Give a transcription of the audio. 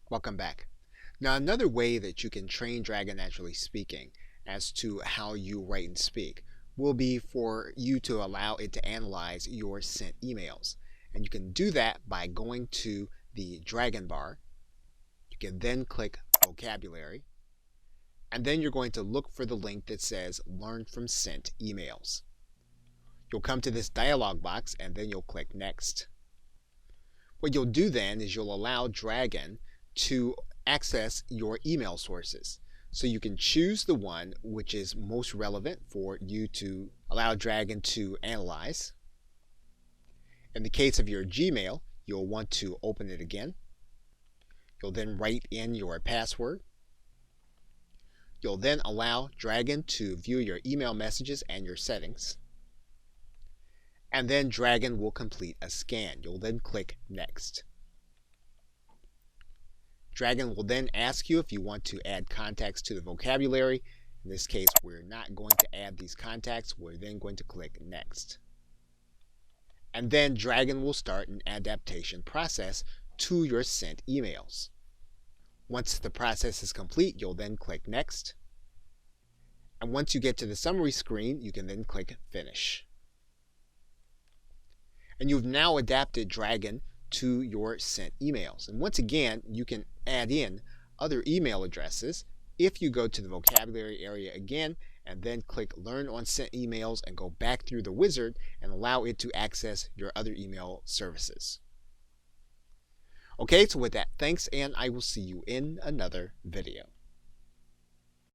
Welcome back. Now, another way that you can train Dragon Naturally Speaking as to how you write and speak will be for you to allow it to analyze your sent emails. And you can do that by going to the Dragon bar. You can then click Vocabulary, and then you're going to look for the link that says Learn from Sent Emails. You'll come to this dialog box and then you'll click Next. What you'll do then is you'll allow Dragon to access your email sources. So you can choose the one which is most relevant for you to allow Dragon to analyze. In the case of your Gmail, you'll want to open it again. You'll then write in your password. You'll then allow Dragon to view your email messages and your settings. And then Dragon will complete a scan. You'll then click Next. Dragon will then ask you if you want to add contacts to the vocabulary. In this case, we're not going to add these contacts. We're then going to click Next. And then Dragon will start an adaptation process to your sent emails. Once the process is complete, you'll then click Next. And once you get to the summary screen, you can then click Finish. And you've now adapted Dragon to your sent emails. And once again, you can add in other email addresses if you go to the vocabulary area again and then click Learn on Sent Emails and go back through the wizard and allow it to access your other email services. Okay, so with that, thanks, and I will see you in another video.